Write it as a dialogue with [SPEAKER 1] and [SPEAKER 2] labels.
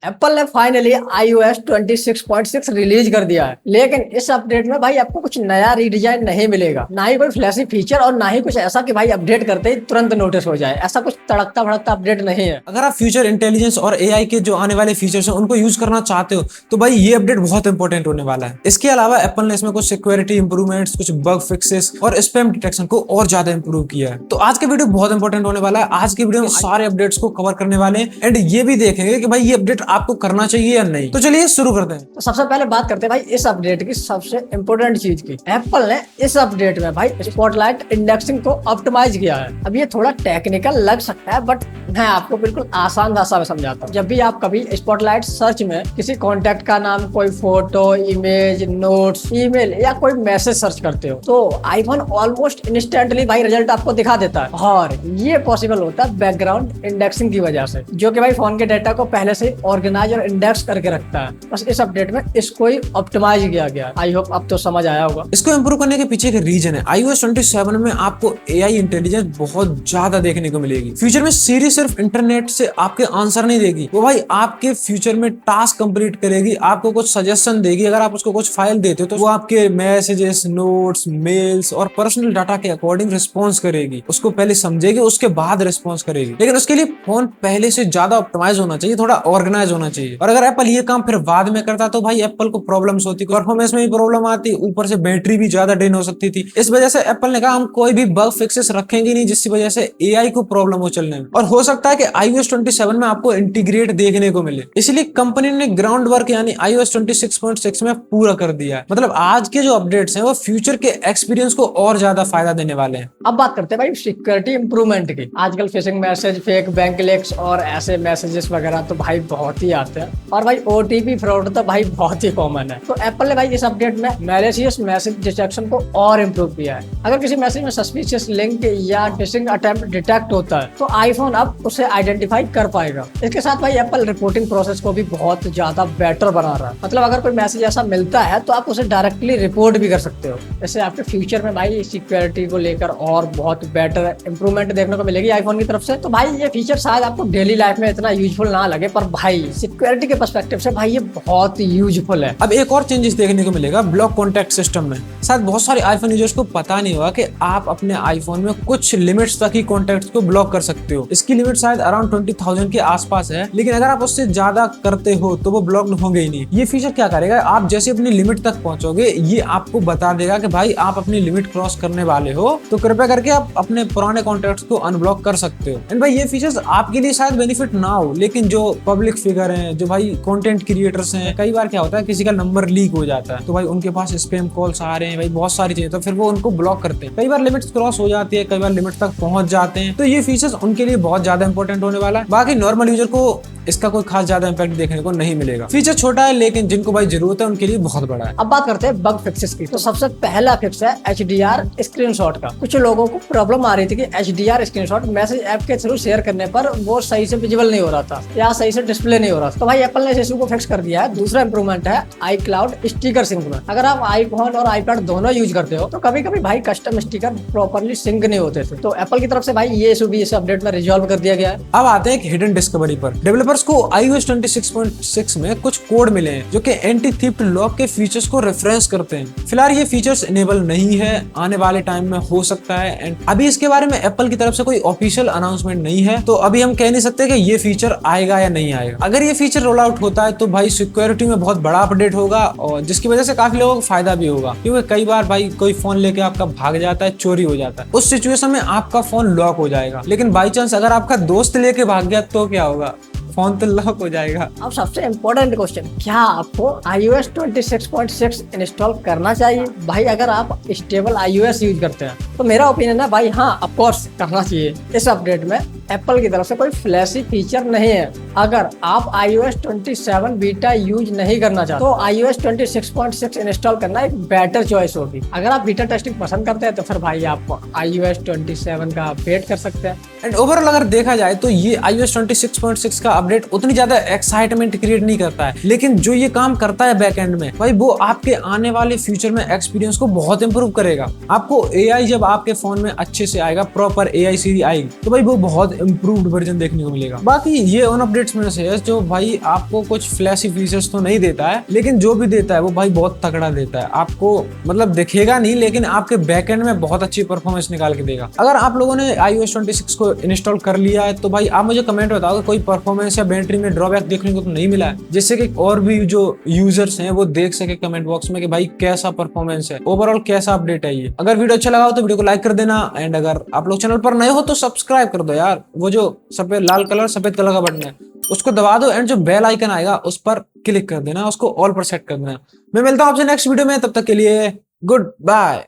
[SPEAKER 1] Apple ने finally iOS 26.6 release कर दिया है, लेकिन इस अपडेट में भाई आपको कुछ नया रीडिजाइन नहीं मिलेगा, ना ही कोई फ्लैशी फीचर और ना ही कुछ ऐसा कि भाई अपडेट करते ही तुरंत नोटिस हो जाए। ऐसा कुछ तड़कता भड़कता अपडेट नहीं है।
[SPEAKER 2] अगर आप फ्यूचर इंटेलिजेंस और एआई के जो आने वाले फीचर्स हैं उनको यूज करना चाहते हो तो भाई ये अपडेट बहुत इंपॉर्टेंट होने वाला है। इसके अलावा एप्पल ने इसमें कुछ सिक्योरिटी इंप्रूवमेंट्स, कुछ बग फिक्सेस और स्पैम डिटेक्शन को और ज्यादा इंप्रूव किया है। तो आज के वीडियो बहुत इंपॉर्टेंट होने वाला है। आज की वीडियो में सारे अपडेट्स को कवर करने वाले हैं एंड ये भी देखेंगे कि भाई ये अपडेट आपको करना चाहिए या नहीं। तो चलिए शुरू करते हैं।
[SPEAKER 1] तो सबसे पहले बात करते हैं भाई इस अपडेट की सबसे इंपॉर्टेंट चीज की। एप्पल ने इस अपडेट में भाई स्पॉटलाइट इंडेक्सिंग को ऑप्टिमाइज किया है। अब ये थोड़ा टेक्निकल लग सकता है बट मैं आपको बिल्कुल आसान भाषा में समझाता हूँ। जब भी आप कभी स्पॉटलाइट सर्च में किसी कॉन्टेक्ट का नाम, कोई फोटो, इमेज, नोट्स, ईमेल या कोई मैसेज सर्च करते हो तो आईफोन ऑलमोस्ट इंस्टेंटली भाई रिजल्ट आपको दिखा देता है। और ये पॉसिबल होता है बैकग्राउंड इंडेक्सिंग की वजह से, जो कि भाई फोन के डाटा को पहले से ऑर्गेनाइज और इंडेक्स करके रखता है। बस इस अपडेट में इसको ही ऑप्टिमाइज किया गया। आई होप अब तो समझ आया होगा।
[SPEAKER 2] इसको इंप्रूव करने के पीछे एक रीजन है। iOS 27 में आपको एआई इंटेलिजेंस बहुत ज्यादा देखने को मिलेगी। फ्यूचर में सीरी सिर्फ इंटरनेट से आपके आंसर नहीं देगी, वो भाई आपके फ्यूचर में टास्क कंप्लीट करेगी, आपको कुछ सजेशन देगी। अगर आप उसको कुछ फाइल देते हो तो वो आपके मैसेजेस, नोट्स, मेल्स और पर्सनल डाटा के अकॉर्डिंग रिस्पॉन्स करेगी। उसको पहले समझेगी, उसके बाद रिस्पॉन्स करेगी। लेकिन उसके लिए फोन पहले से ज्यादा ऑप्टिमाइज होना चाहिए, थोड़ा ऑर्गेनाइज होना चाहिए। और अगर एप्पल ये काम फिर बाद में करता तो भाई एप्पल को प्रॉब्लम्स होती, परफॉर्मेंस में भी प्रॉब्लम आती, ऊपर से बैटरी भी ज्यादा ड्रेन हो सकती थी। इस वजह से एप्पल ने कहा हम कोई भी बग फिक्सेस रखेंगे नहीं जिसकी वजह से एआई को प्रॉब्लम हो चलने में। और हो सकता है कि iOS 27 में आपको इंटीग्रेट देखने को मिले। इसलिए कंपनी ने ग्राउंड वर्क यानी iOS 26.6 में पूरा कर दिया है। मतलब आज के जो अपडेट्स हैं वो फ्यूचर के एक्सपीरियंस को और ज्यादा फायदा देने वाले हैं।
[SPEAKER 1] अब बात करते हैं भाई सिक्योरिटी इंप्रूवमेंट की। आजकल fishing message, fake bank links और ऐसे मैसेजेस वगैरह तो भाई बहुत ही आते हैं। और भाई ओटीपी फ्रॉड तो भाई बहुत ही कॉमन है। तो एप्पल ने भाई इस अपडेट में मैलिशियस मैसेज डिटेक्शन को और इम्प्रूव किया है। अगर किसी मैसेज में सस्पिशियस लिंक या फिशिंग अटेम्प्ट डिटेक्ट होता है तो आईफोन अब उसे आइडेंटिफाई कर पाएगा। इसके साथ भाई एप्पल रिपोर्टिंग प्रोसेस को भी बहुत ज्यादा बेटर बना रहा है। मतलब अगर कोई मैसेज ऐसा मिलता है तो आप उसे डायरेक्टली रिपोर्ट भी कर सकते हो। इससे आपके फ्यूचर में भाई सिक्योरिटी को लेकर और बहुत बेटर इंप्रूवमेंट देखने को मिलेगी आईफोन की तरफ से। तो भाई ये फीचर शायद आपको डेली लाइफ में इतना यूजफुल ना लगे, पर भाई सिक्योरिटी के पर्सपेक्टिव से भाई ये बहुत यूजफुल है।
[SPEAKER 2] अब एक और चेंजेस देखने को मिलेगा ब्लॉक कॉन्टैक्ट सिस्टम में। शायद बहुत सारे आईफोन यूजर्स को पता नहीं होगा कि आप अपने आईफोन में कुछ लिमिट्स तक ही कॉन्टैक्ट्स को ब्लॉक कर सकते हो। इसकी लिमिट शायद अराउंड 20,000 के आसपास है, लेकिन अगर आप उससे ज्यादा करते हो तो वो ब्लॉक होंगे ही नहीं। ये फीचर क्या करेगा, आप जैसे अपनी लिमिट तक पहुंचोगे ये आपको बता देगा कि भाई आप अपनी लिमिट क्रॉस करने वाले हो, तो कृपया करके आप अपने पुराने कॉन्टैक्ट्स को अनब्लॉक कर सकते हो। एंड भाई ये फीचर्स आपके लिए शायद बेनिफिट ना हो, लेकिन जो पब्लिक फिगर हैं, जो भाई कंटेंट क्रिएटर्स हैं, कई बार क्या होता है किसी का नंबर लीक हो जाता है तो भाई उनके पास स्पैम कॉल्स आ रहे हैं, भाई बहुत सारी चीजें, तो फिर वो उनको ब्लॉक करते हैं। कई बार लिमिट्स क्रॉस हो जाती है, कई बार लिमिट तक पहुंच जाते हैं, तो ये फीचर्स उनके लिए बहुत ज्यादा इंपॉर्टेंट होने वाला है। बाकी नॉर्मल यूजर को इसका कोई खास ज्यादा इंपैक्ट देखने को नहीं मिलेगा। फीचर छोटा है लेकिन जिनको भाई जरूरत है उनके लिए बहुत बड़ा है।
[SPEAKER 1] अब बात करते हैं बग फिक्सेस की। तो सबसे पहला फिक्स है HDR स्क्रीनशॉट का। कुछ लोगों को प्रॉब्लम आ रही थी कि HDR स्क्रीनशॉट मैसेज ऐप के थ्रू शेयर करने पर वो सही से विजिबल नहीं हो रहा था या सही से डिस्प्ले नहीं हो रहा था। तो भाई एप्पल ने इस इशू को फिक्स कर दिया है। दूसरा इंप्रूवमेंट है iCloud स्टिकर सिंक में। अगर आप आईफोन और आईपैड दोनों यूज करते हो तो कभी कभी भाई कस्टम स्टिकर प्रॉपरली सिंक नहीं होते थे। तो एप्पल की तरफ से भाई ये इशू भी इस अपडेट में रिजॉल्व कर दिया गया है।
[SPEAKER 2] अब आते हैं हिडन डिस्कवरी पर। डेवलपर्स को iOS 26.6 में कुछ कोड मिले हैं जो कि एंटी थीफ्ट लॉक के फीचर्स को रेफरेंस करते हैं। फिलहाल ये फीचर्स इनेबल नहीं है, आने वाले टाइम में हो सकता है। एंड अभी इसके बारे में एप्पल की तरफ से कोई ऑफिशियल अनाउंसमेंट नहीं है, तो अभी हम कह नहीं सकते कि ये फीचर आएगा या नहीं आएगा। अगर ये फीचर रोल आउट होता है तो भाई सिक्योरिटी में बहुत बड़ा अपडेट होगा और जिसकी वजह से काफी लोगों को फायदा भी होगा, क्योंकि कई बार भाई कोई फोन लेके आपका भाग जाता है, चोरी हो जाता है। उस सिचुएशन में आपका फोन लॉक हो जाएगा, लेकिन बाई चांस अगर आपका दोस्त लेके भाग गया तो क्या होगा, फोन तो लॉक हो जाएगा।
[SPEAKER 1] अब सबसे इम्पोर्टेंट क्वेश्चन, क्या आपको iOS 26.6 इंस्टॉल करना चाहिए? भाई अगर आप स्टेबल iOS यूज करते हैं तो मेरा ओपिनियन है भाई हाँ ऑफ कोर्स करना चाहिए। इस अपडेट में एप्पल की तरफ से कोई फ्लैशी फीचर नहीं है। अगर आप iOS 27 बीटा यूज नहीं करना चाहते तो iOS 26.6 इंस्टॉल करना एक बेटर चॉइस होगी। अगर आप बीटा टेस्टिंग पसंद करते हैं तो फिर भाई आप iOS 27 का अपडेट कर सकते हैं।
[SPEAKER 2] एंड ओवरऑल अगर देखा जाए तो ये iOS 26.6 का अपडेट उतनी ज्यादा एक्साइटमेंट क्रिएट नहीं करता है, लेकिन जो ये काम करता है बैक एंड में भाई वो आपके आने वाले फ्यूचर में एक्सपीरियंस को बहुत इंप्रूव करेगा। आपको एआई जब आपके फोन में अच्छे से आएगा, प्रॉपर एआई सीरी आएगी तो भाई वो बहुत इम्प्रूव्ड वर्जन देखने को मिलेगा। बाकी ये उन अपडेट्स में से है जो भाई आपको कुछ फ्लैशी फीचर्स तो नहीं देता है, लेकिन जो भी देता है वो भाई बहुत तगड़ा देता है। आपको मतलब दिखेगा नहीं, लेकिन आपके बैकएंड में बहुत अच्छी परफॉर्मेंस निकाल के देगा। अगर आप लोगों ने iOS 26 को इंस्टॉल कर लिया है तो भाई आप मुझे कमेंट बताओ कोई परफॉर्मेंस या बैटरी में ड्रॉबैक देखने को तो नहीं मिला है, जिससे कि और भी जो यूजर्स हैं वो देख सके कमेंट बॉक्स में कि भाई कैसा परफॉर्मेंस है, ओवरऑल कैसा अपडेट है ये। अगर वीडियो अच्छा लगा हो तो वीडियो को लाइक कर देना, एंड अगर आप लोग चैनल पर नए हो तो सब्सक्राइब कर दो यार। वो जो सफेद कलर का बटन है उसको दबा दो, एंड जो बेल आइकन आएगा उस पर क्लिक कर देना, उसको ऑल पर सेट कर देना। मैं मिलता हूं आपसे नेक्स्ट वीडियो में, तब तक के लिए गुड बाय।